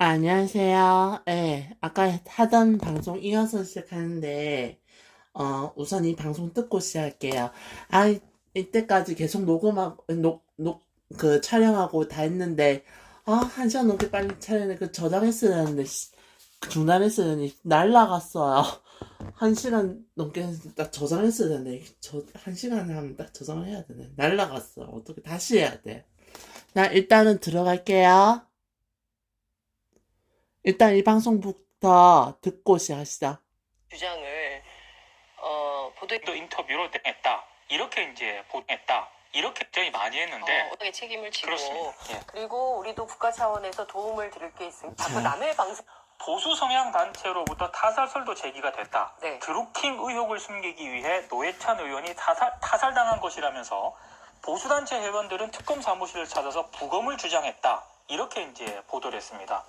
안녕하세요. 네, 아까 하던 방송 이어서 시작하는데, 우선 이 방송 듣고 시작할게요. 아, 이때까지 계속 촬영하고 다 했는데, 한 시간 넘게 빨리 촬영해, 저장했어야 했는데, 중단했어야 했는데, 날라갔어요. 한 시간 넘게 딱 저장했어야 되는데, 한 시간 하면 딱 저장을 해야 되네. 날라갔어. 어떻게 다시 해야 돼. 나 일단은 들어갈게요. 일단 이 방송부터 듣고 시작하시죠. 주장을 보도에도 인터뷰로 냈다. 이렇게 이제 보냈다. 이렇게 굉장히 많이 했는데 워낙에 책임을 지고 그렇습니다. 예. 그리고 우리도 국가 차원에서 도움을 드릴 게 있으면 자꾸 남의 방송 보수 성향 단체로부터 타살설도 제기가 됐다. 네. 드루킹 의혹을 숨기기 위해 노회찬 의원이 타살당한 것이라면서 보수단체 회원들은 특검 사무실을 찾아서 부검을 주장했다. 이렇게 이제 보도를 했습니다.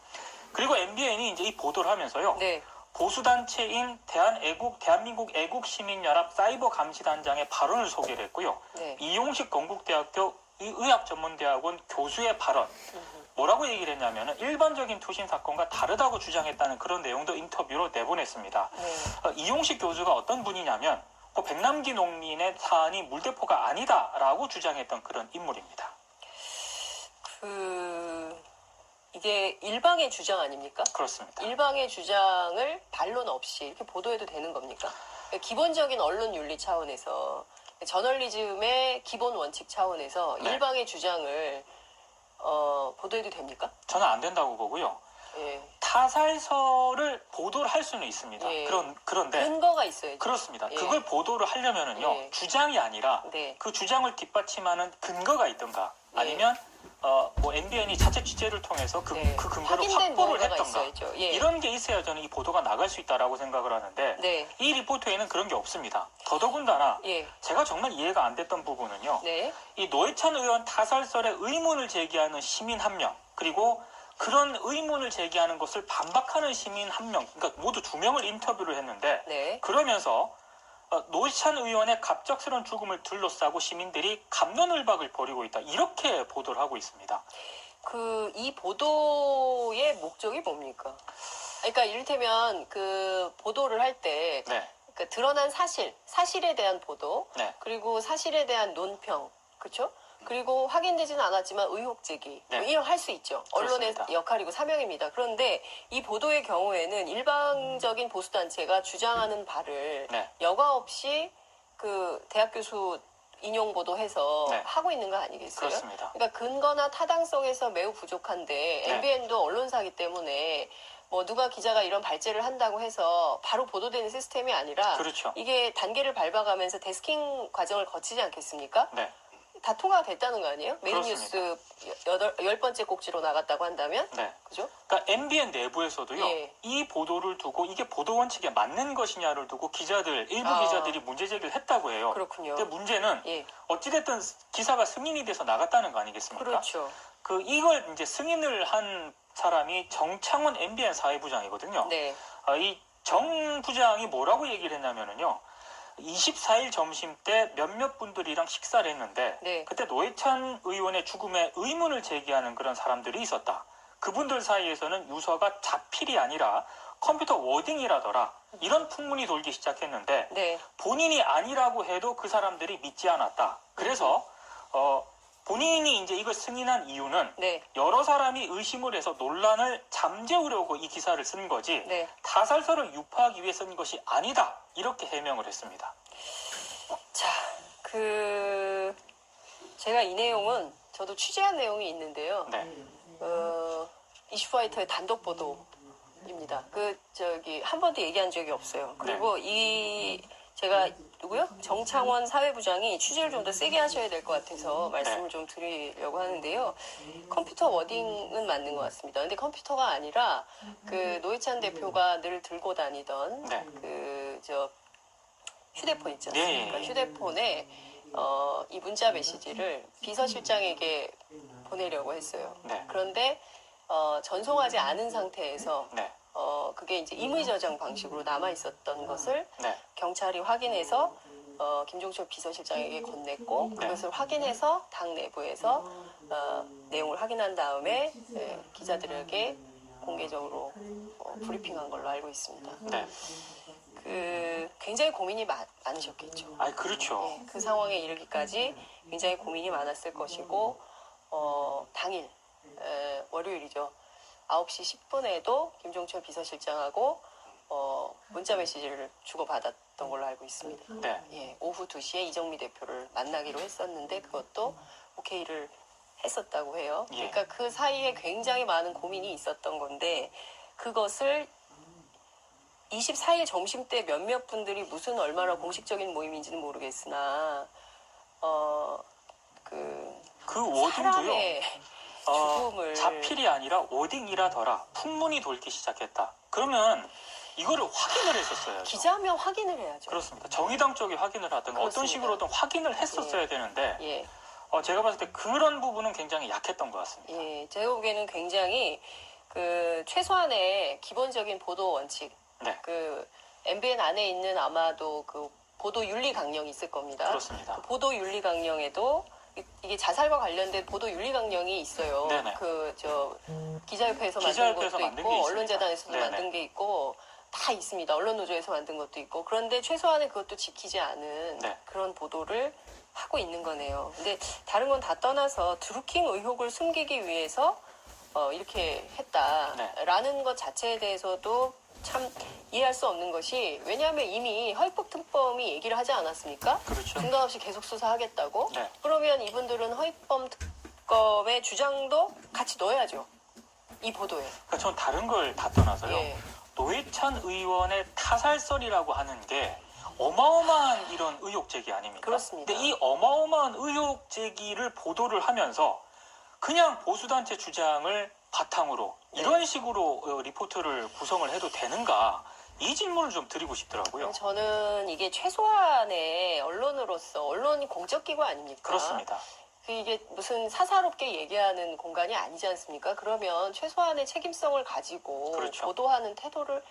그리고 MBN이 이제 이 보도를 하면서요. 네. 보수단체인 대한민국 애국시민연합 사이버감시단장의 발언을 소개를 했고요. 네. 이용식 건국대학교 의학전문대학원 교수의 발언. 뭐라고 얘기를 했냐면 일반적인 투신 사건과 다르다고 주장했다는 그런 내용도 인터뷰로 내보냈습니다. 네. 이용식 교수가 어떤 분이냐면 백남기 농민의 사안이 물대포가 아니다라고 주장했던 그런 인물입니다. 이게 일방의 주장 아닙니까? 그렇습니다. 일방의 주장을 반론 없이 이렇게 보도해도 되는 겁니까? 기본적인 언론 윤리 차원에서 저널리즘의 기본 원칙 차원에서 네. 일방의 주장을 보도해도 됩니까? 저는 안 된다고 보고요. 예. 타살설을 보도를 할 수는 있습니다. 예. 그런데 근거가 있어야죠. 그렇습니다. 예. 그걸 보도를 하려면은요 예. 주장이 아니라 네. 그 주장을 뒷받침하는 근거가 있던가 아니면 MBN이 자체 취재를 통해서 그 근거를 확보를 했던가 예. 이런 게 있어야 저는 이 보도가 나갈 수 있다라고 생각을 하는데 네. 이 리포트에는 그런 게 없습니다. 더더군다나 예. 제가 정말 이해가 안 됐던 부분은요. 네. 이 노회찬 의원 타살설에 의문을 제기하는 시민 한 명 그리고 그런 의문을 제기하는 것을 반박하는 시민 한 명 그러니까 모두 2명을 인터뷰를 했는데 네. 그러면서 노회찬 의원의 갑작스러운 죽음을 둘러싸고 시민들이 갑론을박을 벌이고 있다. 이렇게 보도를 하고 있습니다. 이 보도의 목적이 뭡니까? 그러니까 이를테면 그 보도를 할 때 네. 그 드러난 사실에 대한 보도, 네. 그리고 사실에 대한 논평, 그렇죠? 그리고 확인되지는 않았지만 의혹 제기 네. 이런 할 수 있죠. 언론의 그렇습니다. 역할이고 사명입니다. 그런데 이 보도의 경우에는 일방적인 보수단체가 주장하는 바를 네. 여과 없이 그 대학 교수 인용 보도해서 네. 하고 있는 거 아니겠어요? 그렇습니다. 그러니까 근거나 타당성에서 매우 부족한데 네. MBN도 언론사기 때문에 뭐 누가 기자가 이런 발제를 한다고 해서 바로 보도되는 시스템이 아니라 그렇죠. 이게 단계를 밟아가면서 데스킹 과정을 거치지 않겠습니까? 네. 다 통과가 됐다는 거 아니에요? 메인뉴스 10번째 꼭지로 나갔다고 한다면? 네. 그죠? 그러니까 MBN 내부에서도요. 예. 이 보도를 두고 이게 보도 원칙에 맞는 것이냐를 두고 일부 기자들이 문제 제기를 했다고 해요. 그렇군요. 근데 문제는 예. 어찌됐든 기사가 승인이 돼서 나갔다는 거 아니겠습니까? 그렇죠. 이걸 이제 승인을 한 사람이 정창원 MBN 사회부장이거든요. 네. 이 정 부장이 뭐라고 얘기를 했냐면요. 24일 점심 때 몇몇 분들이랑 식사를 했는데 네. 그때 노회찬 의원의 죽음에 의문을 제기하는 그런 사람들이 있었다. 그분들 사이에서는 유서가 자필이 아니라 컴퓨터 워딩이라더라. 이런 풍문이 돌기 시작했는데 네. 본인이 아니라고 해도 그 사람들이 믿지 않았다. 그래서 본인이 이제 이걸 승인한 이유는 네. 여러 사람이 의심을 해서 논란을 잠재우려고 이 기사를 쓴 거지 네. 타살설을 유포하기 위해 쓴 것이 아니다. 이렇게 해명을 했습니다. 자, 제가 이 내용은 저도 취재한 내용이 있는데요. 네. 이슈파이터의 단독 보도입니다. 한 번도 얘기한 적이 없어요. 그리고 네. 제가 누구요? 정창원 사회부장이 취재를 좀 더 세게 하셔야 될 것 같아서 말씀을 좀 드리려고 하는데요. 컴퓨터 워딩은 맞는 것 같습니다. 근데 컴퓨터가 아니라 노회찬 대표가 늘 들고 다니던 네. 휴대폰 있지 않습니까? 네. 휴대폰에 이 문자 메시지를 비서실장에게 보내려고 했어요. 네. 그런데 전송하지 않은 상태에서 네. 그게 이제 임의 저장 방식으로 남아 있었던 것을 네. 경찰이 확인해서 김종철 비서실장에게 건넸고 네. 그것을 확인해서 당 내부에서 내용을 확인한 다음에 기자들에게 공개적으로 브리핑한 걸로 알고 있습니다. 네. 굉장히 고민이 많으셨겠죠. 아, 그렇죠. 예, 그 상황에 이르기까지 굉장히 고민이 많았을 것이고 당일 월요일이죠. 9시 10분에도 김종철 비서실장하고 문자 메시지를 주고받았던 걸로 알고 있습니다. 네. 예, 오후 2시에 이정미 대표를 만나기로 했었는데 그것도 오케이를 했었다고 해요. 예. 그러니까 그 사이에 굉장히 많은 고민이 있었던 건데 그것을 24일 점심때 몇몇 분들이 무슨 얼마나 공식적인 모임인지는 모르겠으나 그 워딩도요. 사람의 죽음을 자필이 아니라 워딩이라더라. 풍문이 돌기 시작했다. 그러면 이거를 확인을 했었어요. 기자면 확인을 해야죠. 그렇습니다. 정의당 쪽이 확인을 하든 어떤 그렇습니다. 식으로든 확인을 했었어야 되는데 예. 제가 봤을 때 그런 부분은 굉장히 약했던 것 같습니다. 예, 제가 보기에는 굉장히 최소한의 기본적인 보도 원칙, 네. MBN 안에 있는 아마도 보도 윤리 강령이 있을 겁니다. 그렇습니다. 보도 윤리 강령에도 이게 자살과 관련된 보도 윤리 강령이 있어요. 네네. 기자협회에서 만든 기자협회에서 것도 만든 있고 게 있습니다. 언론재단에서도 네네. 만든 게 있고 다 있습니다. 언론노조에서 만든 것도 있고 그런데 최소한의 그것도 지키지 않은 네. 그런 보도를 하고 있는 거네요. 근데 다른 건 다 떠나서 드루킹 의혹을 숨기기 위해서 이렇게 했다라는 것 자체에 대해서도 참 이해할 수 없는 것이 왜냐하면 이미 허위법 특검이 얘기를 하지 않았습니까? 그렇죠. 중단 없이 계속 수사하겠다고? 네. 그러면 이분들은 허위법 특검의 주장도 같이 넣어야죠. 이 보도에. 그러니까 전 다른 걸 다 떠나서요. 예. 노회찬 의원의 타살설이라고 하는 게 어마어마한 이런 의혹 제기 아닙니까? 그렇습니다. 근데 이 어마어마한 의혹 제기를 보도를 하면서 그냥 보수단체 주장을 바탕으로 이런 식으로 리포트를 구성을 해도 되는가? 이 질문을 좀 드리고 싶더라고요. 저는 이게 최소한의 언론으로서 언론이 공적 기구 아닙니까? 그렇습니다. 이게 무슨 사사롭게 얘기하는 공간이 아니지 않습니까? 그러면 최소한의 책임성을 가지고 그렇죠. 보도하는 태도를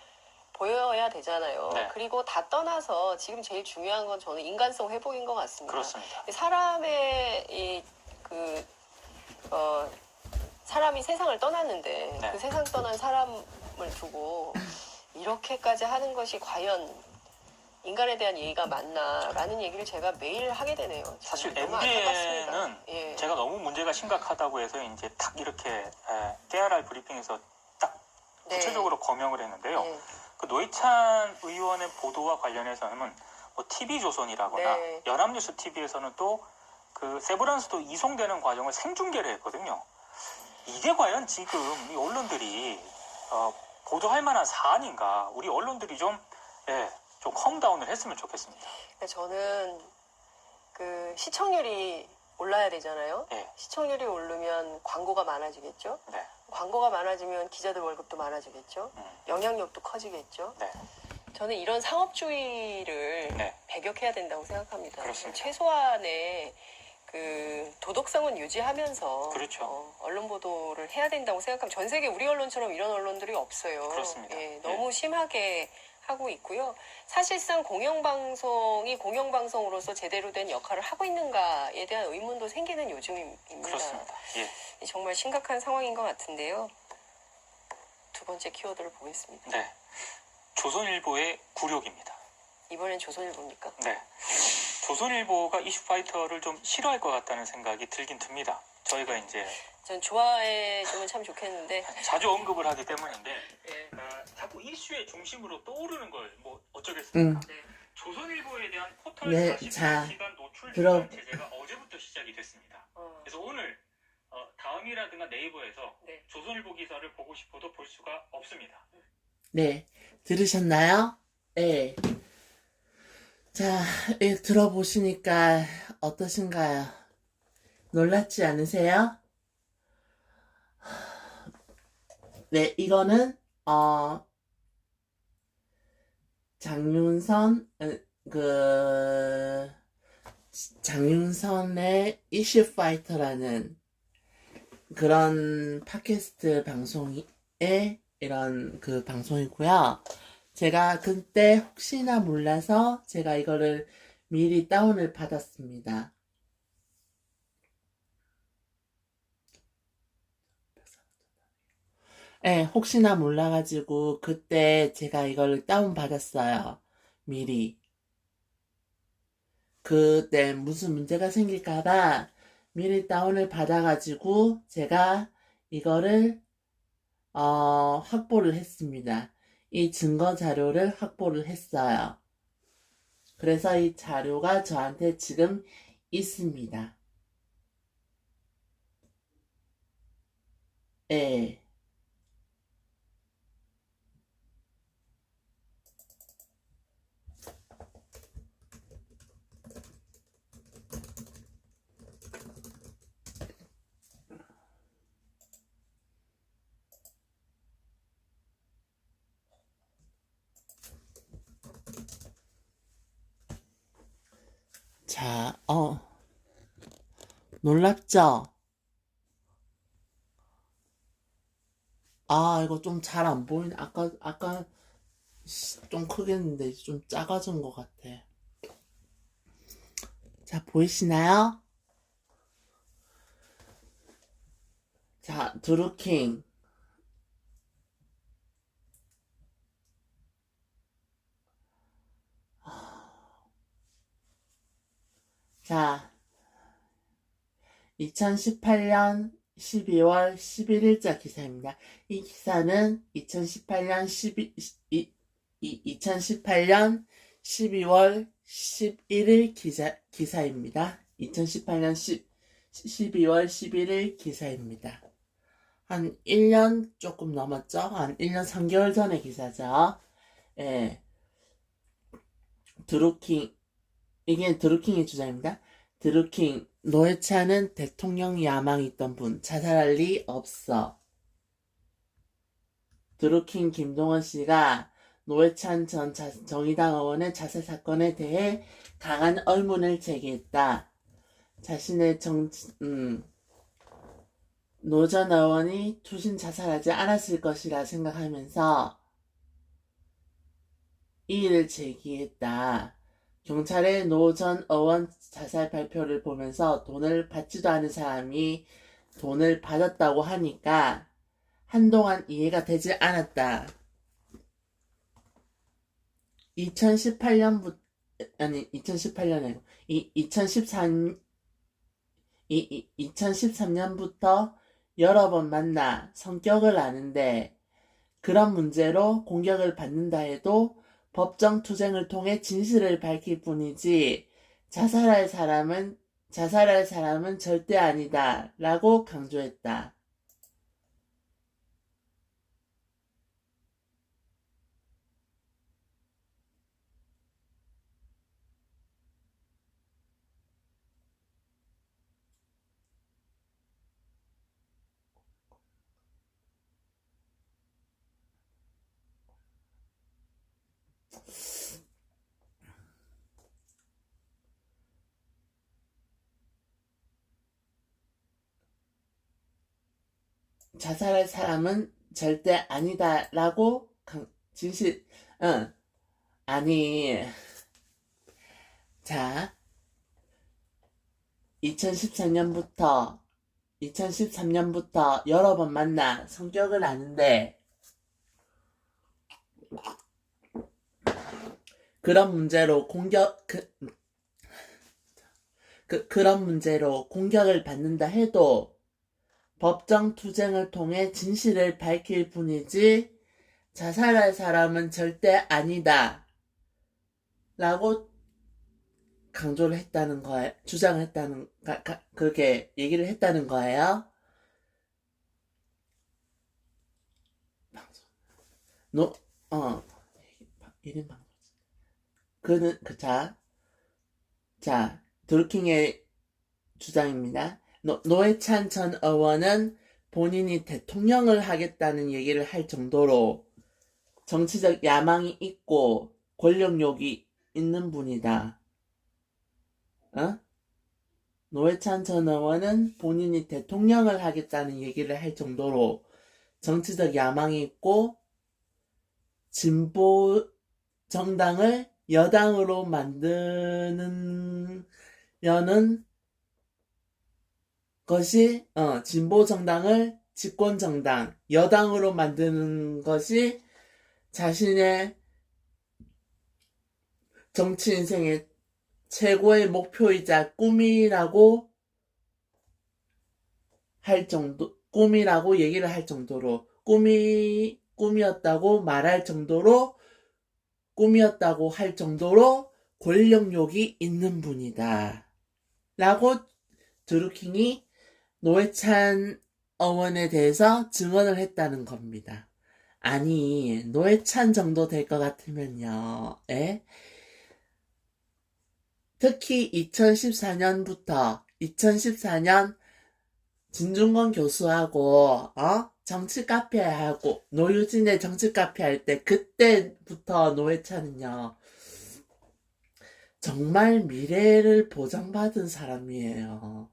보여야 되잖아요. 네. 그리고 다 떠나서 지금 제일 중요한 건 저는 인간성 회복인 것 같습니다. 그렇습니다. 사람의 사람이 세상을 떠났는데 네. 그 세상 떠난 사람을 두고 이렇게까지 하는 것이 과연 인간에 대한 예의가 맞나라는 얘기를 제가 매일 하게 되네요. 사실 너무 MBN은 안타깝습니다. 예. 제가 너무 문제가 심각하다고 해서 이제 딱 이렇게 깨알알 브리핑에서 딱 네. 구체적으로 거명을 했는데요. 네. 그 노회찬 의원의 보도와 관련해서는 뭐 TV조선이라거나 네. 연합뉴스 TV에서는 또 그 세브란스도 이송되는 과정을 생중계를 했거든요. 이게 과연 지금 이 언론들이 보도할 만한 사안인가? 우리 언론들이 좀 컴다운을 했으면 좋겠습니다. 저는 시청률이 올라야 되잖아요. 네. 시청률이 오르면 광고가 많아지겠죠. 네. 광고가 많아지면 기자들 월급도 많아지겠죠. 영향력도 커지겠죠. 네. 저는 이런 상업주의를 네. 배격해야 된다고 생각합니다. 그렇습니다. 최소한의 도덕성은 유지하면서 그렇죠. 언론 보도를 해야 된다고 생각합니다. 전 세계 우리 언론처럼 이런 언론들이 없어요. 그렇습니다. 예, 너무 심하게 하고 있고요. 사실상 공영방송이 공영방송으로서 제대로 된 역할을 하고 있는가에 대한 의문도 생기는 요즘입니다. 그렇습니다. 예. 정말 심각한 상황인 것 같은데요. 두 번째 키워드를 보겠습니다. 네. 조선일보의 굴욕입니다. 이번엔 조선일보입니까? 네. 조선일보가 이슈파이터를 좀 싫어할 것 같다는 생각이 들긴 듭니다. 저희가 이제 전 좋아해주면 참 좋겠는데 자주 언급을 하기 때문인데 자꾸 이슈의 중심으로 떠오르는 걸 뭐 어쩌겠습니까? 조선일보에 대한 포털 네, 48시간 노출 들어- 중단 제재가 어제부터 시작이 됐습니다. 그래서 오늘 다음이라든가 네이버에서 네. 조선일보 기사를 보고 싶어도 볼 수가 없습니다. 네, 들으셨나요? 네. 자, 들어보시니까 어떠신가요? 놀랍지 않으세요? 네, 이거는 장윤선의 이슈파이터라는 그런 팟캐스트 방송의 이런 방송이고요. 제가 그때 혹시나 몰라서 제가 이거를 미리 다운을 받았습니다. 예, 혹시나 몰라가지고 그때 제가 이걸 다운받았어요. 미리. 그때 무슨 문제가 생길까봐 미리 다운을 받아가지고 제가 이거를 확보를 했습니다. 이 증거 자료를 확보를 했어요. 그래서 이 자료가 저한테 지금 있습니다. 예. 자, 놀랍죠? 아, 이거 좀 잘 안 보이네. 아까 좀 크겠는데 좀 작아진 것 같아. 자, 보이시나요? 자, 드루킹. 자, 2018년 12월 11일자 기사입니다. 이 기사는 2018년 2018년 12월 11일 기사입니다. 2018년 12월 11일 기사입니다. 한 1년 조금 넘었죠? 한 1년 3개월 전의 기사죠. 예. 이게 드루킹의 주장입니다. 드루킹, 노회찬은 대통령 야망이 있던 분, 자살할 리 없어. 드루킹 김동원 씨가 노회찬 전 정의당 의원의 자살 사건에 대해 강한 의문을 제기했다. 자신의 노 전 의원이 투신 자살하지 않았을 것이라 생각하면서 이의를 제기했다. 경찰의 노 전 의원 자살 발표를 보면서 돈을 받지도 않은 사람이 돈을 받았다고 하니까 한동안 이해가 되지 않았다. 2018년부터, 아니, 2018년에, 2013년부터 여러 번 만나 성격을 아는데 그런 문제로 공격을 받는다 해도 법정 투쟁을 통해 진실을 밝힐 뿐이지 자살할 사람은 절대 아니다 라고 강조했다. 자살할 사람은 절대 아니다 라고 아니, 자, 2013년부터 여러 번 만나 성격을 아는데 그런 문제로 그런 문제로 공격을 받는다 해도 법정 투쟁을 통해 진실을 밝힐 뿐이지 자살할 사람은 절대 아니다 라고 강조를 했다는 거예요. 주장을 했다는, 그렇게 얘기를 했다는 거예요. 노, 어, 1인 방송. 드루킹의 주장입니다. 노회찬 전 의원은 본인이 대통령을 하겠다는 얘기를 할 정도로 정치적 야망이 있고 권력욕이 있는 분이다. 노회찬 전 의원은 본인이 대통령을 하겠다는 얘기를 할 정도로 정치적 야망이 있고 진보 정당을 여당으로 만드는 것이 진보 정당을 집권정당, 여당으로 만드는 것이 자신의 정치 인생의 최고의 목표이자 꿈이라고 꿈이라고 얘기를 할 정도로, 꿈이었다고 말할 정도로, 꿈이었다고 할 정도로 권력욕이 있는 분이다. 라고 드루킹이 노회찬 의원에 대해서 증언을 했다는 겁니다. 아니, 노회찬 정도 될 것 같으면요, 특히 2014년 진중권 교수하고, 정치 카페하고, 노유진의 정치 카페 할 때, 그때부터 노회찬은요, 정말 미래를 보장받은 사람이에요.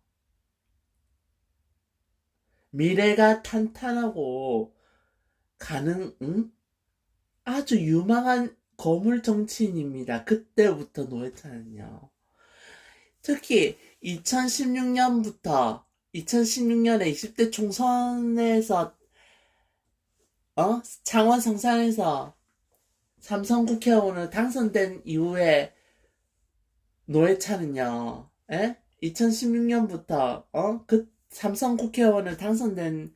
미래가 탄탄하고, 아주 유망한 거물 정치인입니다. 그때부터 노회찬은요. 특히 2016년에 20대 총선에서 창원 성산에서 삼성 국회의원으로 당선된 이후에 노회찬은요. 2016년부터 그 삼성 국회의원을 당선된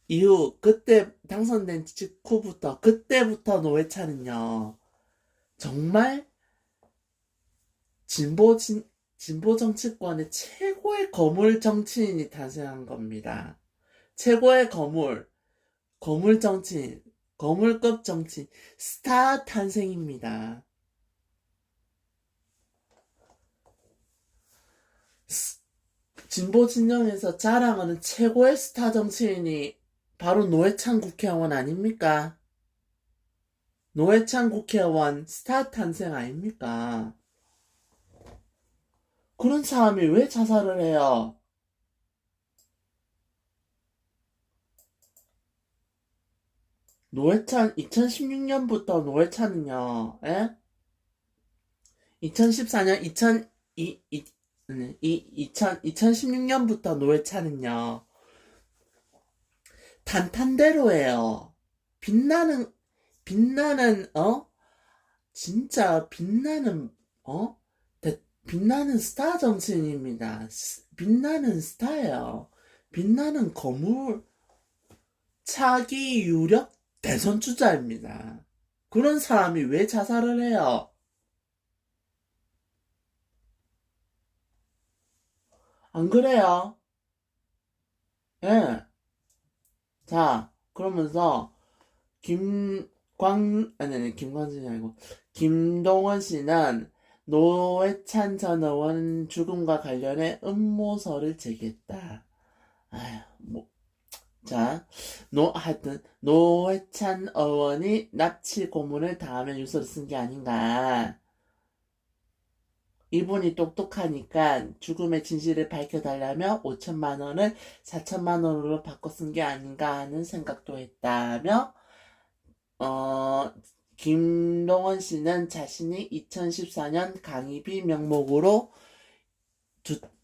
이후 그때 당선된 직후부터 그때부터 노회찬은요. 정말 진보 정치권의 최고의 거물 정치인이 탄생한 겁니다. 최고의 거물 정치인, 거물급 정치인, 스타 탄생입니다. 진보 진영에서 자랑하는 최고의 스타 정치인이 바로 노회찬 국회의원 아닙니까? 노회찬 국회의원 스타 탄생 아닙니까? 그런 사람이 왜 자살을 해요? 노회찬 2016년부터 노회찬은요. 2014년 2016년부터 노회찬은요. 단탄대로예요. 빛나는 진짜 빛나는 스타 정치인입니다. 빛나는 스타예요. 빛나는 거물 차기 유력 대선 주자입니다. 그런 사람이 왜 자살을 해요? 안 그래요? 예. 자, 그러면서 김광진이 아니고 김동원 씨는 노회찬 전 의원 죽음과 관련해 음모설을 제기했다. 하여튼 노회찬 의원이 납치 고문을 당하면 유서를 쓴 게 아닌가. 이분이 똑똑하니까 죽음의 진실을 밝혀달라며 5천만 원을 4천만 원으로 바꿔 쓴 게 아닌가 하는 생각도 했다며, 김동원 씨는 자신이 2014년 강의비 명목으로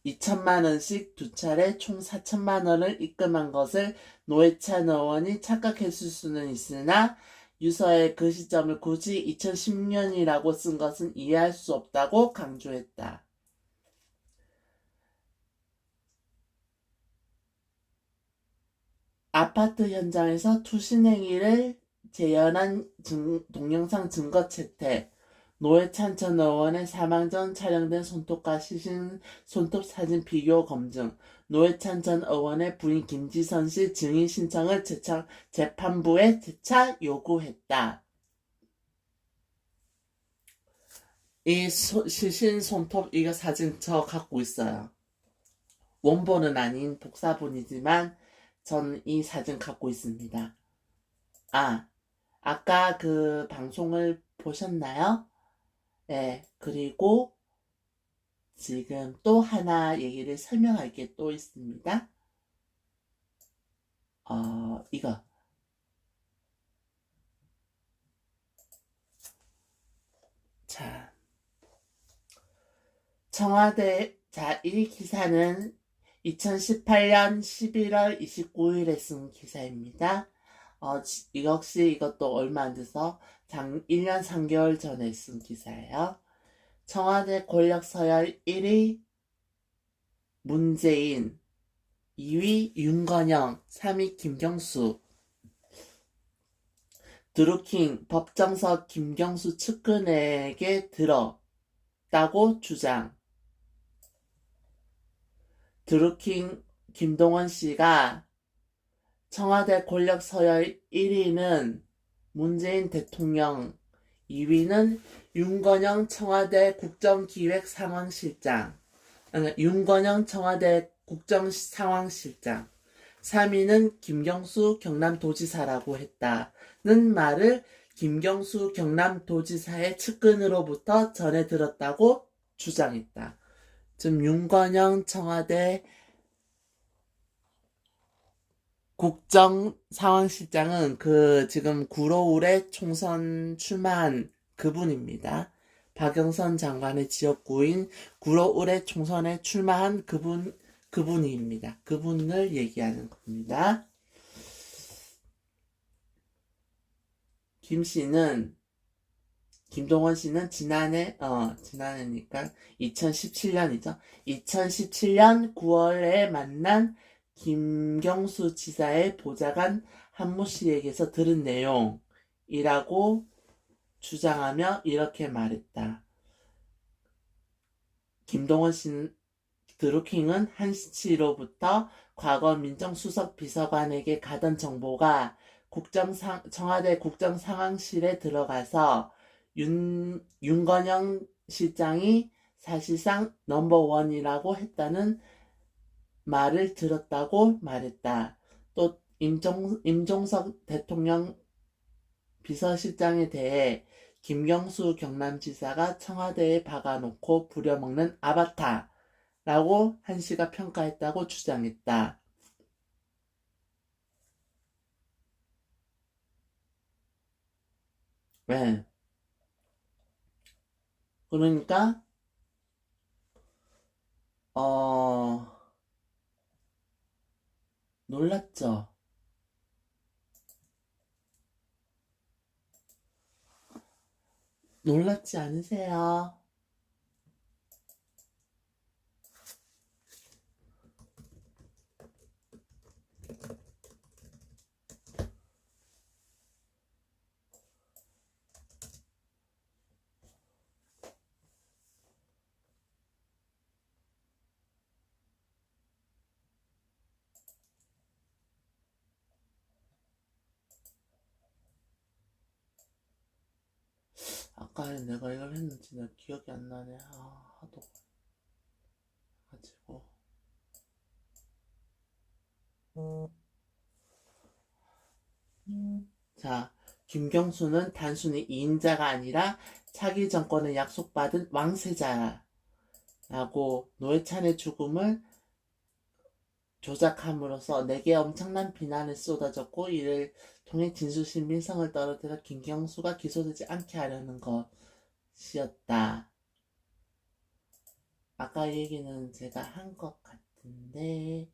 2천만 원씩 두 차례 총 4천만 원을 입금한 것을 노회찬 의원이 착각했을 수는 있으나 유서에 그 시점을 굳이 2010년이라고 쓴 것은 이해할 수 없다고 강조했다. 아파트 현장에서 투신 행위를 재현한 동영상 증거 채택. 노회찬 전 의원의 사망 전 촬영된 손톱과 시신 손톱 사진 비교 검증. 노회찬 전 의원의 부인 김지선 씨 증인 신청을 재판부에 재차 요구했다. 이 시신 손톱 이거 사진 저 갖고 있어요. 원본은 아닌 복사본이지만 전 이 사진 갖고 있습니다. 아까 그 방송을 보셨나요? 네, 그리고 지금 또 하나 얘기를 설명할 게 또 있습니다. 이거. 자, 이 기사는 2018년 11월 29일에 쓴 기사입니다. 역시 이것도 얼마 안 돼서 1년 3개월 전에 쓴 기사예요. 청와대 권력 서열 1위 문재인, 2위 윤건영, 3위 김경수. 드루킹 법정서 김경수 측근에게 들었다고 주장. 드루킹 김동원 씨가 청와대 권력 서열 1위는 문재인 대통령, 2위는 윤건영 청와대 국정기획상황실장, 윤건영 청와대 국정상황실장, 3위는 김경수 경남도지사라고 했다는 말을 김경수 경남도지사의 측근으로부터 전해 들었다고 주장했다. 지금 윤건영 청와대 국정상황실장은 지금 구로울에 총선 출마한 그분입니다. 박영선 장관의 지역구인 구로울에 총선에 출마한 그분입니다. 그분을 얘기하는 겁니다. 김동원 씨는 지난해니까 2017년이죠. 2017년 9월에 만난 김경수 지사의 보좌관 한모 씨에게서 들은 내용이라고 주장하며 이렇게 말했다. 김동원 씨는 드루킹은 한 씨로부터 과거 민정수석 비서관에게 가던 정보가 청와대 국정상황실에 들어가서 윤건영 실장이 사실상 넘버원이라고 했다는 말을 들었다고 말했다. 또 임종석 대통령 비서실장에 대해 김경수 경남지사가 청와대에 박아놓고 부려먹는 아바타라고 한 씨가 평가했다고 주장했다. 네. 그러니까 놀랐죠. 놀랐지 않으세요? 아까 내가 이걸 했는지 내가 기억이 안 나네. 하도 가지고. 자, 김경수는 단순히 2인자가 아니라 차기 정권에 약속받은 왕세자라고 노회찬의 죽음을 조작함으로써 내게 엄청난 비난을 쏟아졌고 이를 통해 진수신 민성을 떨어뜨려 김경수가 기소되지 않게 하려는 것이었다. 아까 얘기는 제가 한 것 같은데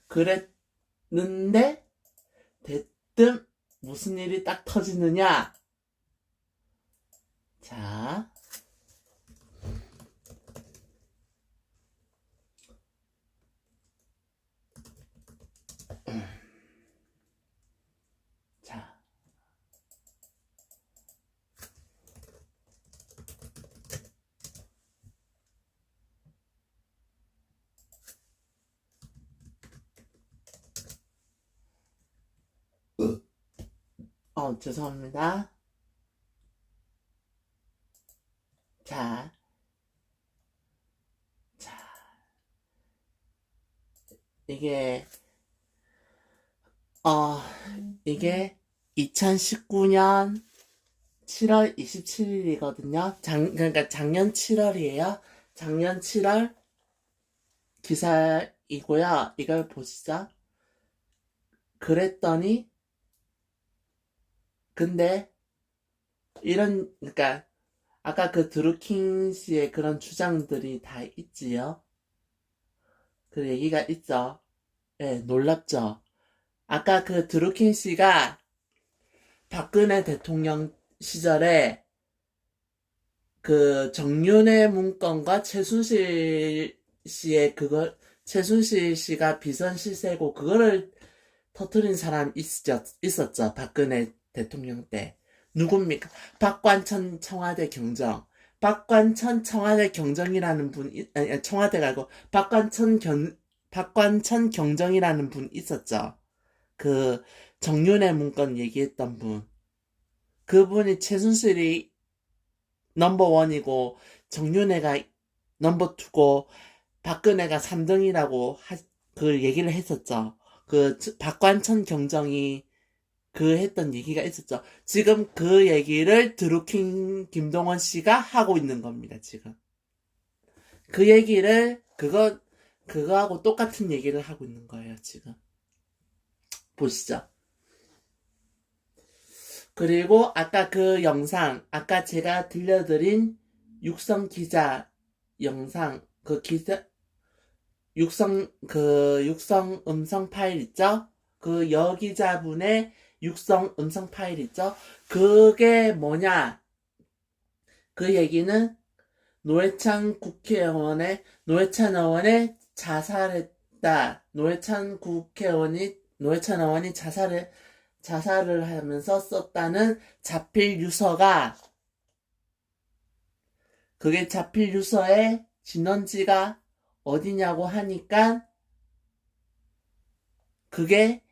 그랬는데 대뜸 무슨 일이 딱 터지느냐? 자, 자, 죄송합니다. 자, 자, 이게, 어, 이게 2019년 7월 27일이거든요. 그러니까 작년 7월이에요. 작년 7월 기사이고요. 이걸 보시죠. 그랬더니, 근데, 그러니까, 아까 그 드루킹 씨의 그런 주장들이 다 있지요. 그 얘기가 있죠. 예, 놀랍죠. 아까 그 드루킹 씨가 박근혜 대통령 시절에 그 정윤회 문건과 최순실 씨의 최순실 씨가 비선 실세고 그거를 터트린 사람 있었죠. 박근혜 대통령 때. 누굽니까? 박관천 청와대 경정. 박관천 청와대 경정이라는 분, 아니, 청와대가 아니고, 박관천 경정이라는 분 있었죠. 그, 정윤회 문건 얘기했던 분. 그분이 최순실이 넘버원이고, 정윤회가 넘버2고, 박근혜가 3등이라고 그 얘기를 했었죠. 박관천 경정이 했던 얘기가 있었죠. 지금 그 얘기를 드루킹 김동원 씨가 하고 있는 겁니다, 지금. 그 얘기를, 그거하고 똑같은 얘기를 하고 있는 거예요, 지금. 보시죠. 그리고 아까 그 영상, 아까 제가 들려드린 육성 기자 영상, 육성 음성 파일 있죠? 그 여기자분의 육성 음성 파일 있죠? 그게 뭐냐? 그 얘기는 노회찬 의원의 자살했다. 노회찬 의원이 자살을 하면서 썼다는 자필 유서가, 그게 자필 유서의 진원지가 어디냐고 하니까, 그게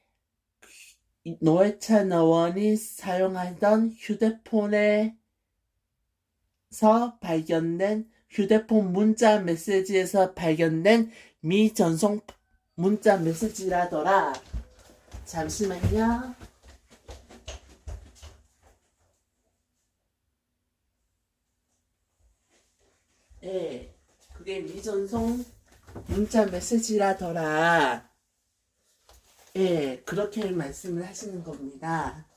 노회찬 의원이 사용하던 휴대폰에서 발견된, 휴대폰 문자 메시지에서 발견된 미전송 문자 메시지라더라. 잠시만요. 예, 그게 미전송 문자 메시지라더라. 예, 그렇게 말씀을 하시는 겁니다.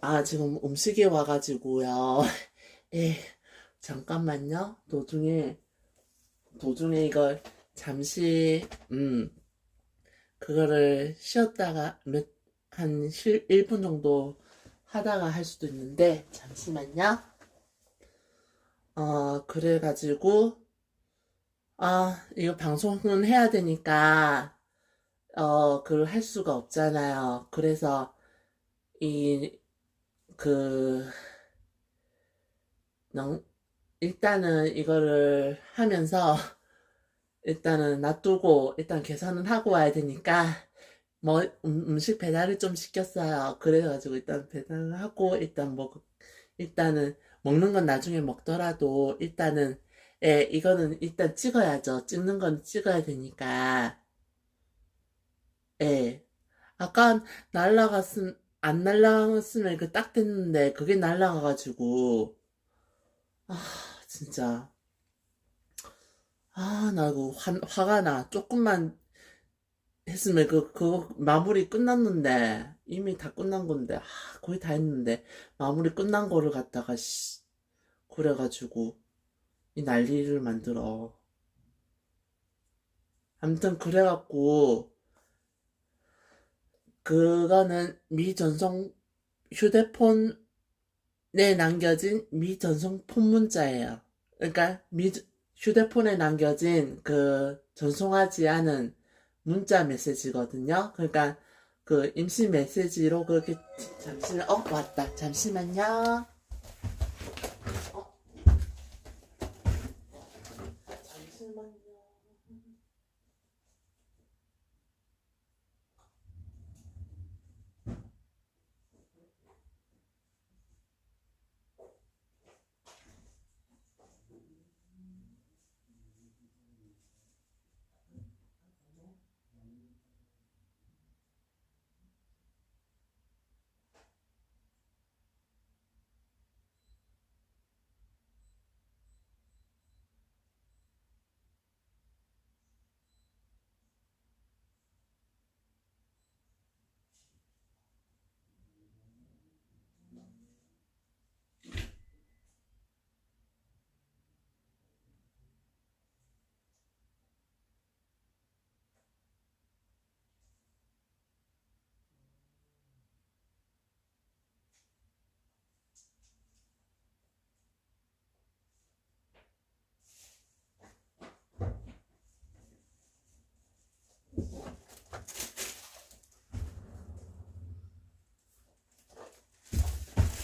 아, 지금 음식이 와가지고요. 예, 잠깐만요. 도중에 이걸 잠시, 그거를 쉬었다가 한 1분 정도 하다가 할 수도 있는데, 잠시만요. 그래가지고, 이거 방송은 해야 되니까, 그걸 할 수가 없잖아요. 그래서, 그, 일단은 이거를 하면서, 일단은 놔두고, 일단 계산은 하고 와야 되니까, 뭐, 음식 배달을 좀 시켰어요. 그래가지고 일단 배달을 하고, 일단은 먹는 건 나중에 먹더라도, 일단은, 예, 이거는 일단 찍어야죠. 찍는 건 찍어야 되니까, 예. 아까 안 날라갔으면 그 딱 됐는데, 그게 날라가가지고, 아, 진짜. 나 이거 화가 나. 조금만 했으면 그거 마무리 끝났는데, 이미 다 끝난 건데, 거의 다 했는데, 마무리 끝난 거를 갖다가, 그래가지고, 이 난리를 만들어. 아무튼 그래갖고, 그거는 휴대폰에 남겨진 미전송 폰 문자예요. 그러니까, 휴대폰에 남겨진 전송하지 않은 문자 메시지거든요. 그러니까 임시 메시지로 그렇게 잠시만 왔다. 잠시만요. 잠시만요.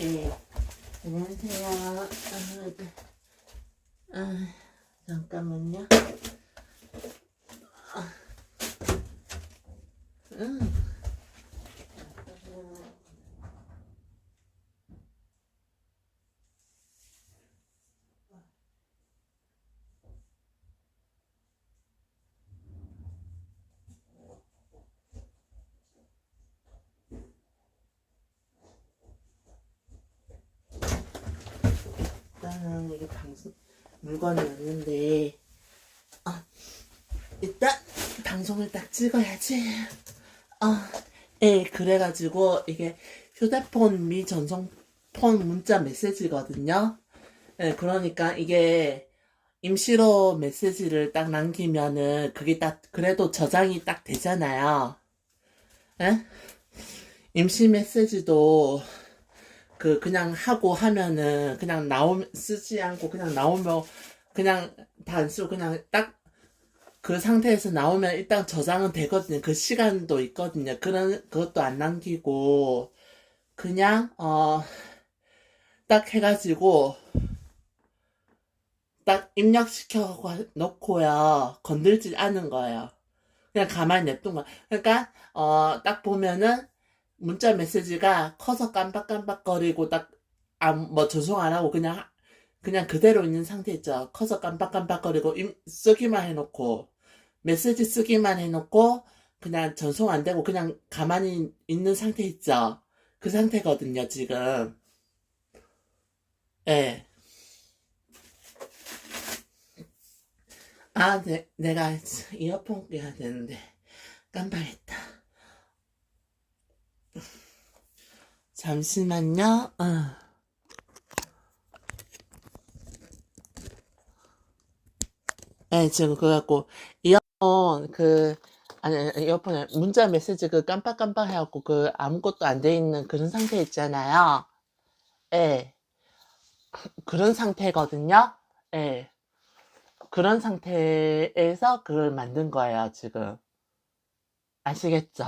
예. 안녕하세요. 잠깐만요. 음. 일단은 이게 방송 물건이 왔는데 일단 방송을 딱 찍어야지. 예, 그래가지고 이게 휴대폰 미 전송폰 문자 메시지거든요. 예, 그러니까 이게 임시로 메시지를 딱 남기면은 그게 딱 그래도 저장이 딱 되잖아요. 예? 임시 메시지도 그냥 하고 하면은 그냥 쓰지 않고 그냥 나오면 그냥 다 안 쓰고 그냥 딱 그 상태에서 나오면 일단 저장은 되거든요. 그 시간도 있거든요. 그것도 안 남기고 그냥 딱 해가지고 딱 입력시켜 놓고요. 건들지 않은 거예요. 그냥 가만히 냅둔 거야. 그러니까 딱 보면은 문자 메시지가 커서 깜빡깜빡거리고 딱 뭐 전송 안 하고 그냥 그대로 있는 상태 있죠. 커서 깜빡깜빡거리고 쓰기만 해놓고 메시지 쓰기만 해놓고 그냥 전송 안 되고 그냥 가만히 있는 상태 있죠. 그 상태거든요, 지금. 예. 내가 이어폰 껴야 되는데 깜빡했다. 잠시만요. 네, 지금 그래갖고 이어폰 이어폰에 문자 메시지 깜빡깜빡 해갖고 아무것도 안 돼 있는 그런 상태 있잖아요. 예. 그런 상태거든요. 예. 그런 상태에서 그걸 만든 거예요, 지금. 아시겠죠?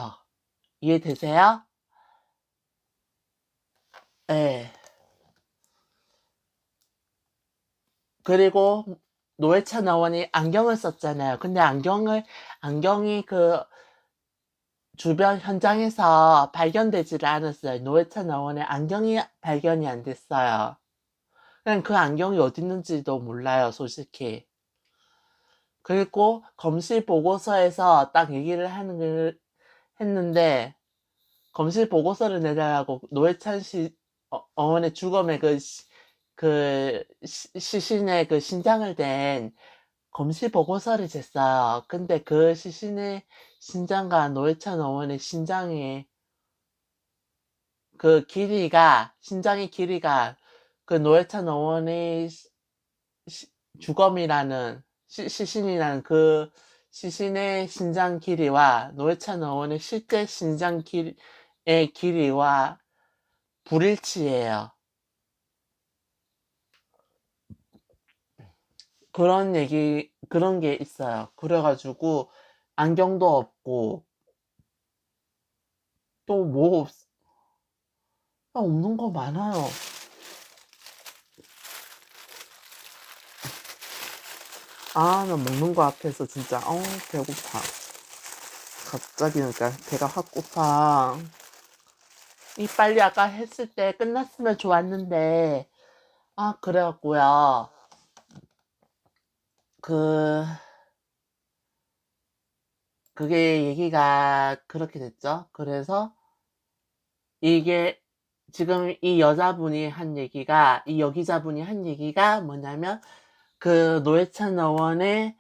이해되세요? 예. 그리고 노회찬 의원이 안경을 썼잖아요. 근데 안경이 주변 현장에서 발견되지를 않았어요. 노회찬 의원의 안경이 발견이 안 됐어요. 그냥 그 안경이 어디 있는지도 몰라요, 솔직히. 그리고 검실 보고서에서 딱 얘기를 했는데, 검실 보고서를 내달라고 노회찬 의원의 주검에 시신의 신장을 댄 검시 보고서를 쟀어요. 근데 그 시신의 신장과 노회찬 의원의 신장의 신장의 길이가 그 노회찬 의원의 주검이라는 시신이라는 그 시신의 신장 길이와 노회찬 의원의 실제 신장 길이의 길이와 불일치예요. 그런 게 있어요. 그래가지고, 안경도 없고, 또 없는 거 많아요. 나 먹는 거 앞에서 진짜, 배고파. 갑자기 그러니까 배가 확 고파. 빨리 아까 했을 때 끝났으면 좋았는데, 그래갖고요. 그게 얘기가 그렇게 됐죠. 그래서 이게 지금 이 여기자분이 한 얘기가 뭐냐면 노회찬 의원의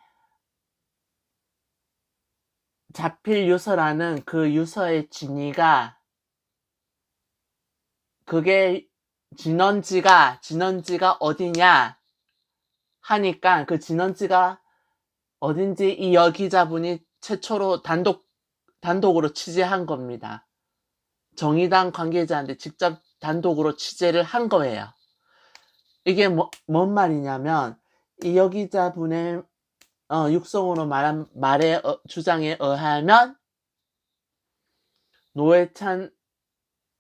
자필 유서라는 그 유서의 진위가 그게 진원지가 어디냐 하니까 그 진원지가 어딘지 이 여기자분이 최초로 단독으로 취재한 겁니다. 정의당 관계자한테 직접 단독으로 취재를 한 거예요. 이게 뭔 말이냐면 이 여기자분의 육성으로 말한 주장에 의하면 노회찬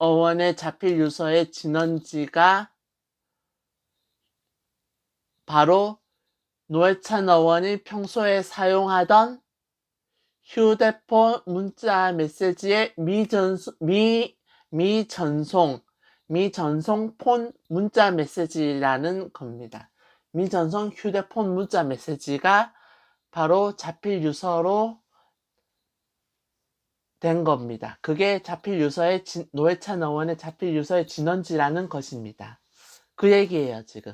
어원의 자필 유서의 진원지가 바로 노회찬 어원이 평소에 사용하던 휴대폰 문자 메시지의 미전송 폰 문자 메시지라는 겁니다. 미전송 휴대폰 문자 메시지가 바로 자필 유서로 된 겁니다. 그게 자필 유서의 노회찬 어원의 자필 유서의 진원지라는 것입니다. 그 얘기예요, 지금.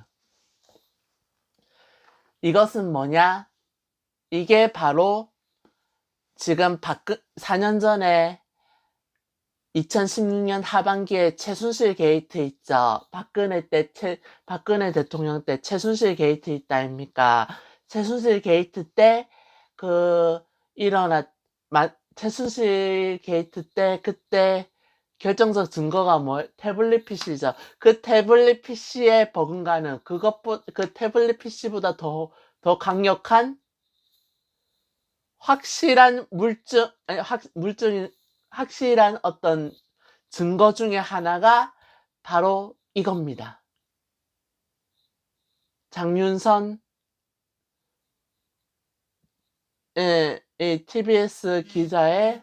이것은 뭐냐? 이게 바로 지금 4년 전에 2016년 하반기에 최순실 게이트 있죠. 박근혜 대통령 때 최순실 게이트 있다 아닙니까? 최순실 게이트 때 최순실 게이트 때 그때 결정적 증거가 태블릿 PC죠. 그 태블릿 PC에 버금가는 그 태블릿 PC보다 더 강력한 확실한 확실한 어떤 증거 중에 하나가 바로 이겁니다. 장윤선 TBS 기자의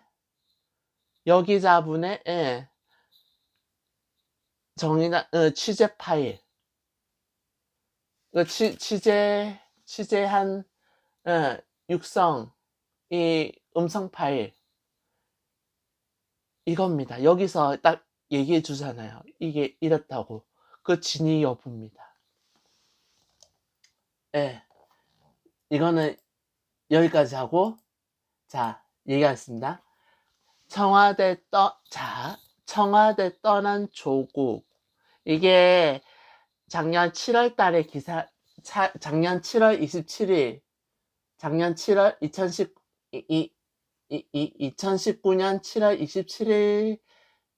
여기자분의 취재 파일, 취재한 육성 이 음성 파일 이겁니다. 여기서 딱 얘기해 주잖아요. 이게 이렇다고. 그 진위 여부입니다. 이거는 여기까지 하고 자 얘기하겠습니다. 청와대 떠난 조국. 이게 작년 7월 달에 작년 7월 27일, 작년 7월 2019년 7월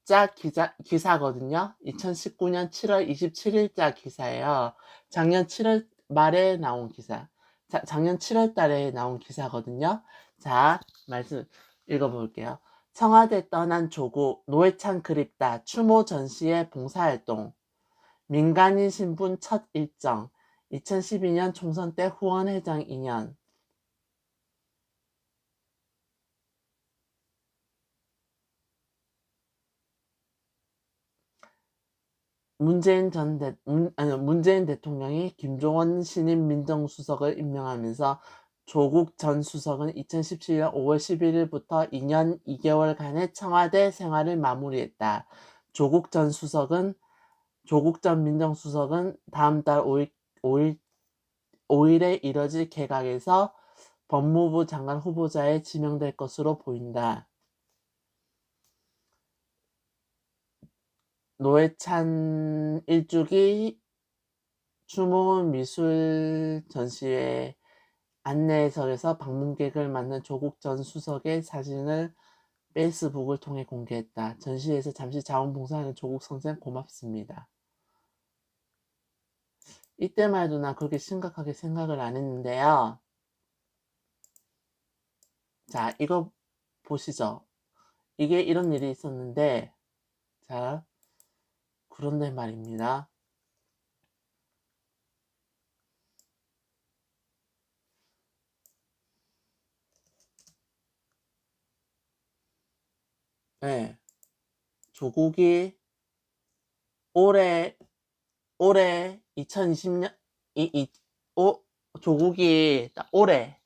27일자 기사거든요. 2019년 7월 27일자 기사예요. 작년 7월 말에 나온 기사. 작년 7월 달에 나온 기사거든요. 자, 말씀 읽어볼게요. 청와대 떠난 조국, 노회찬 그립다, 추모 전시회 봉사활동, 민간인 신분 첫 일정, 2012년 총선 때 후원회장 인연. 문재인 대통령이 김종원 신임 민정수석을 임명하면서 조국 전 수석은 2017년 5월 11일부터 2년 2개월간의 청와대 생활을 마무리했다. 조국 전 민정수석은 다음 달 5일에 이뤄질 개각에서 법무부 장관 후보자에 지명될 것으로 보인다. 노회찬 일주기 추모 미술 전시회 안내석에서 방문객을 맞는 조국 전 수석의 사진을 페이스북을 통해 공개했다. 전시회에서 잠시 자원봉사하는 조국 선생 고맙습니다. 이때만 해도 난 그렇게 심각하게 생각을 안 했는데요. 자, 이거 보시죠. 이게 이런 일이 있었는데, 자, 그런데 말입니다. 네, 조국이 올해 2020년 조국이 올해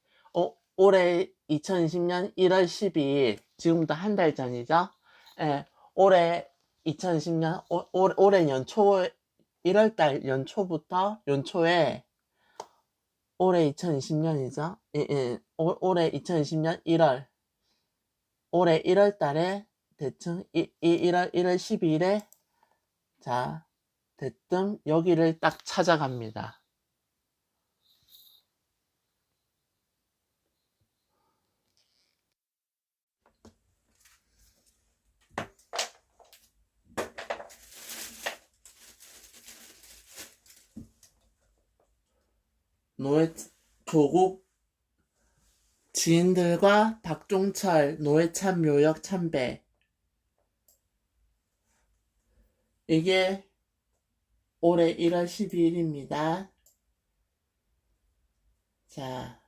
2020년 1월 12일 지금부터 한 달 전이죠. 올해 2010년 올해 연초 1월달 연초에 올해 2020년이죠. 올해 2020년 1월 올해 1월달에 대충 1월 12일에 자 대뜸 여기를 딱 찾아갑니다. 조국 지인들과 박종철 노회찬 묘역 참배. 이게 올해 1월 12일입니다. 자,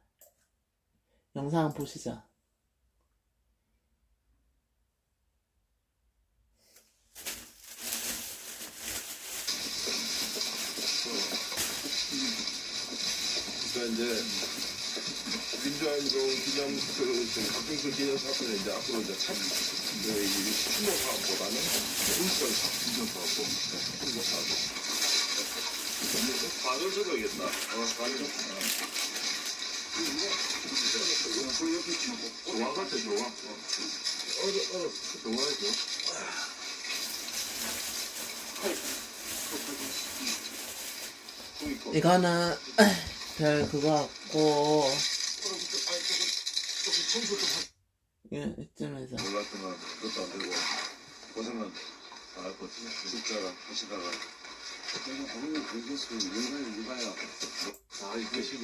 영상 보시죠. 그러니까 이제 민주화운동 기념 박빙선 기념 사건은 이제 앞으로 이제 참 추모 사업보다는 울선 사업, 기념 사업고 추모 사업. 반을 줘야겠다. 반을 줘. 좋아 같아 좋아. 좋아해줘. 이거는 별 그거 같고 이쯤에서 몰랐지만 그것도 안 되고 고생은 안 할 거지. 숫자가 하시다가 내가 오늘 공개수 이봐야 다 이끄시고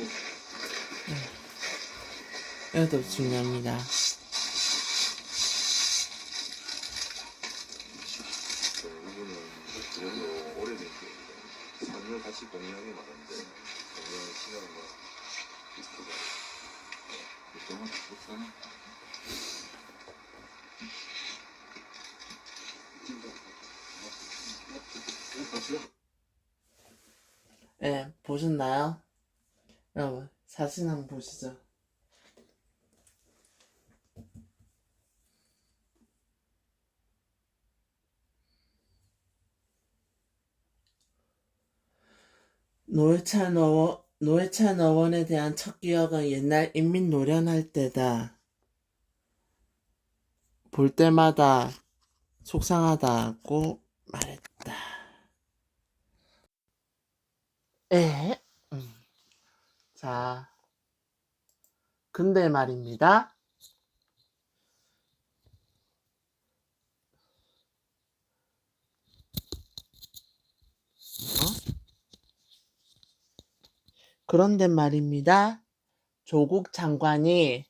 이것도 중요합니다. 이분은 그래도 오래됐고 3년 같이 공연하게 많은데 공연 시간은 뭐 비슷하다. 그동안 좋잖아. 네, 보셨나요? 여러분, 사진 한번 보시죠. 노회찬 의원에 대한 첫 기억은 옛날 인민노련할 때다. 볼 때마다 속상하다고 말했다. 에? 자, 근데 말입니다. 그런데 말입니다. 조국 장관이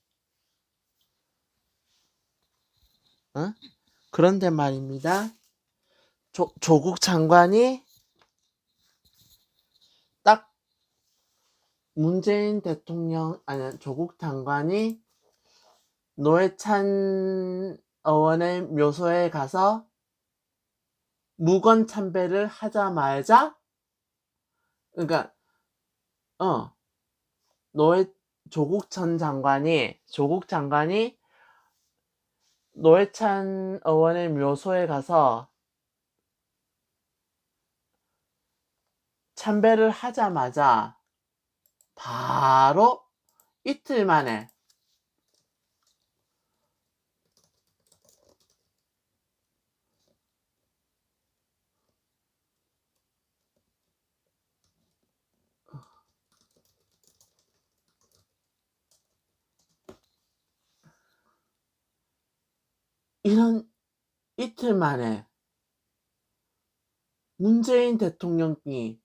그런데 말입니다. 조국 장관이 딱 문재인 대통령 조국 장관이 노회찬 의원의 묘소에 가서 무건 참배를 하자마자 그러니까 조국 장관이 노회찬 의원의 묘소에 가서 참배를 하자마자 바로 이틀 만에 이틀 만에 문재인 대통령이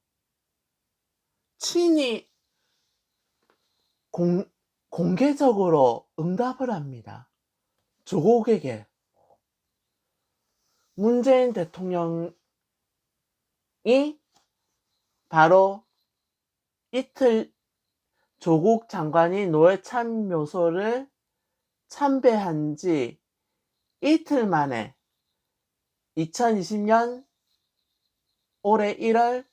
친히 공개적으로 응답을 합니다. 조국에게. 문재인 대통령이 바로 이틀 조국 장관이 노회찬 묘소를 참배한 지 이틀 만에 2020년 올해 1월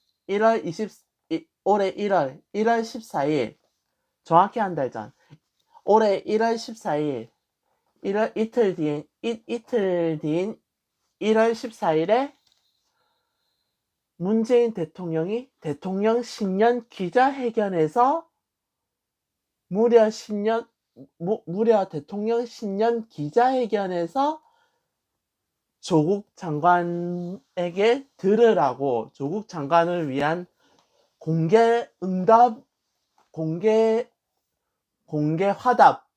14일 정확히 한 달 전 올해 1월 14일 이틀 뒤인 1월 14일에 문재인 대통령이 대통령 신년 기자회견에서 무려 대통령 신년 기자회견에서 조국 장관에게 들으라고 조국 장관을 위한 공개 응답, 공개 화답,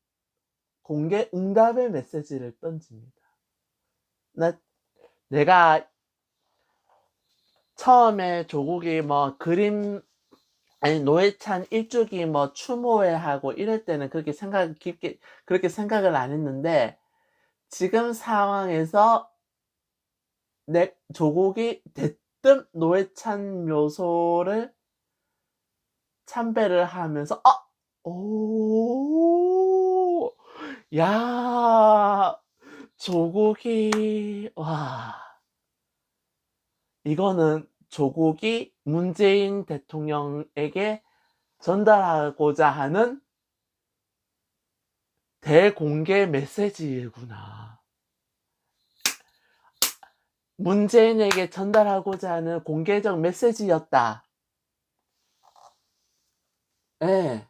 공개 응답의 메시지를 던집니다. 내가 처음에 조국이 노회찬 일주기 추모회하고 이럴 때는 그렇게 생각을 안 했는데 지금 상황에서 조국이 문득 노회찬 묘소를 참배를 하면서 야, 조국이 이거는 조국이 문재인 대통령에게 전달하고자 하는 대공개 메시지구나. 문재인에게 전달하고자 하는 공개적 메시지였다. 예.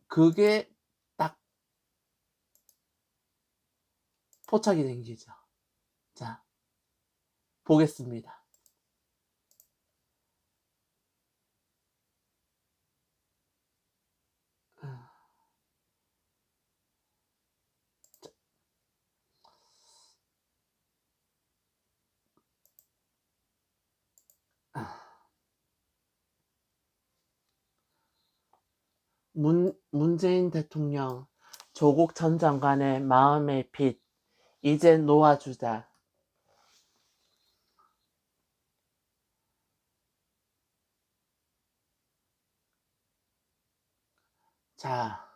그게 딱 포착이 된 거죠. 자, 보겠습니다. 문재인 대통령, 조국 전 장관의 마음의 빛, 이제 놓아주자. 자,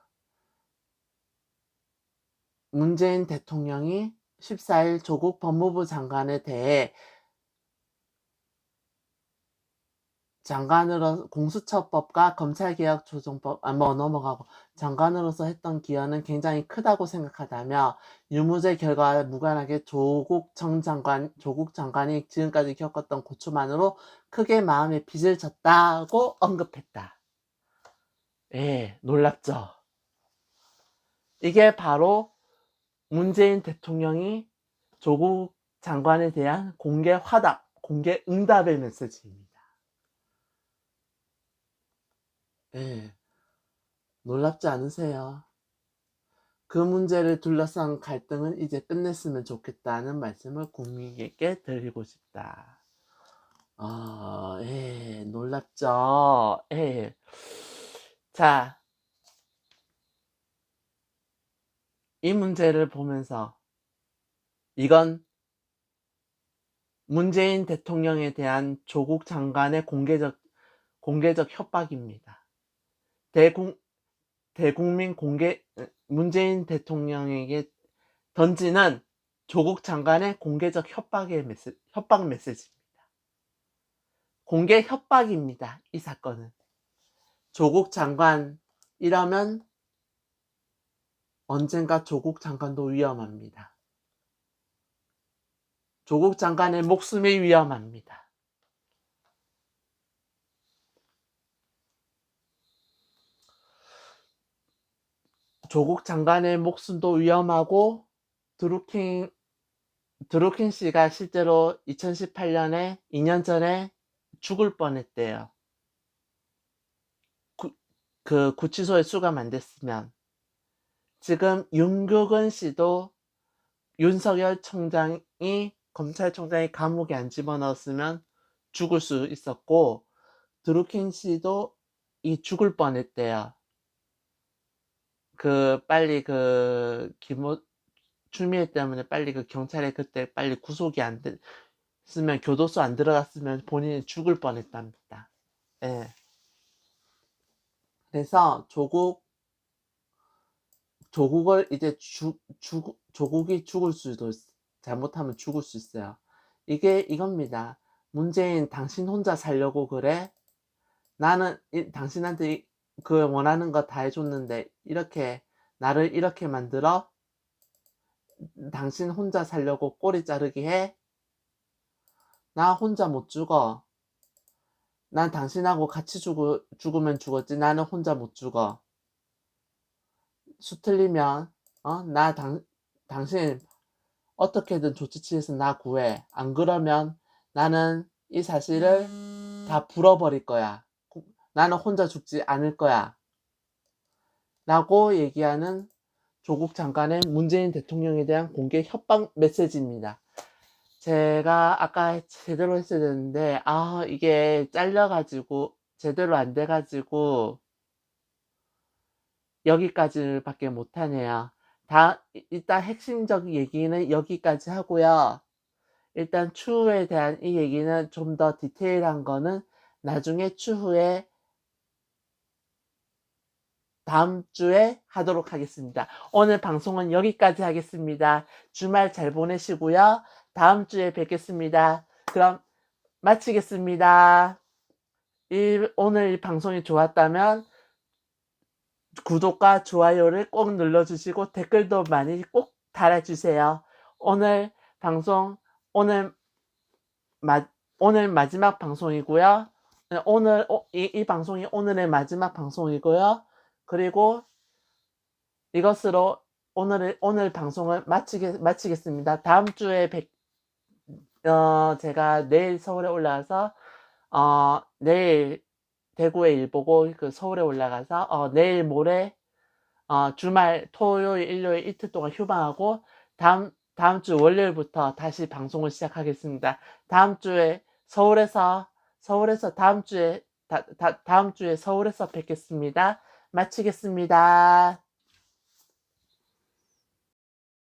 문재인 대통령이 14일 조국 법무부 장관에 대해 장관으로 공수처법과 검찰개혁 조정법 넘어가고 장관으로서 했던 기여는 굉장히 크다고 생각하다며 유무죄 결과와 무관하게 조국 장관이 지금까지 겪었던 고초만으로 크게 마음에 빚을 졌다고 언급했다. 예, 놀랍죠? 이게 바로 문재인 대통령이 조국 장관에 대한 공개 화답, 공개 응답의 메시지입니다. 예, 놀랍지 않으세요? 그 문제를 둘러싼 갈등은 이제 끝냈으면 좋겠다는 말씀을 국민에게 드리고 싶다. 예, 놀랍죠? 예. 자, 이 문제를 보면서 이건 문재인 대통령에 대한 조국 장관의 공개적 협박입니다. 대국민 문재인 대통령에게 던지는 조국 장관의 공개적 협박 메시지입니다. 공개 협박입니다. 이 사건은. 조국 장관 이라면 언젠가 조국 장관도 위험합니다. 조국 장관의 목숨이 위험합니다. 조국 장관의 목숨도 위험하고 드루킹 씨가 실제로 2018년에 2년 전에 죽을 뻔했대요. 그 구치소에 수감 안 됐으면. 지금 윤교근 씨도 윤석열 검찰총장이 감옥에 안 집어넣었으면 죽을 수 있었고, 드루킹 씨도 죽을 뻔했대요. 추미애 때문에 빨리 경찰에 그때 빨리 구속이 안 됐으면, 교도소 안 들어갔으면 본인이 죽을 뻔했답니다. 예. 그래서 조국을 이제 조국이 죽을 수도 잘못하면 죽을 수 있어요. 이겁니다. 문재인 당신 혼자 살려고 그래? 나는 당신한테 그 원하는 거 다 해줬는데 나를 이렇게 만들어? 당신 혼자 살려고 꼬리 자르기 해? 나 혼자 못 죽어. 난 당신하고 같이 죽으면 죽었지 나는 혼자 못 죽어. 수 틀리면 당신 어떻게든 조치 취해서 나 구해. 안 그러면 나는 이 사실을 다 불어버릴 거야. 나는 혼자 죽지 않을 거야. 라고 얘기하는 조국 장관의 문재인 대통령에 대한 공개 협박 메시지입니다. 제가 아까 제대로 했어야 되는데 이게 잘려가지고 제대로 안 돼가지고 여기까지밖에 못하네요. 일단 핵심적 얘기는 여기까지 하고요. 일단 추후에 대한 이 얘기는 좀 더 디테일한 거는 나중에 추후에 다음 주에 하도록 하겠습니다. 오늘 방송은 여기까지 하겠습니다. 주말 잘 보내시고요. 다음 주에 뵙겠습니다. 그럼 마치겠습니다. 오늘 이 방송이 좋았다면 구독과 좋아요를 꼭 눌러주시고 댓글도 많이 꼭 달아주세요. 오늘 방송, 오늘 마지막 방송이고요. 이 방송이 오늘의 마지막 방송이고요. 그리고 이것으로 오늘 방송을 마치겠습니다. 다음 주에 제가 내일 서울에 올라가서, 내일 대구에 일 보고 그 서울에 올라가서, 내일 모레, 주말, 토요일, 일요일 이틀 동안 휴방하고, 다음 주 월요일부터 다시 방송을 시작하겠습니다. 다음 주에 서울에서 다음 주에 서울에서 뵙겠습니다. 마치겠습니다.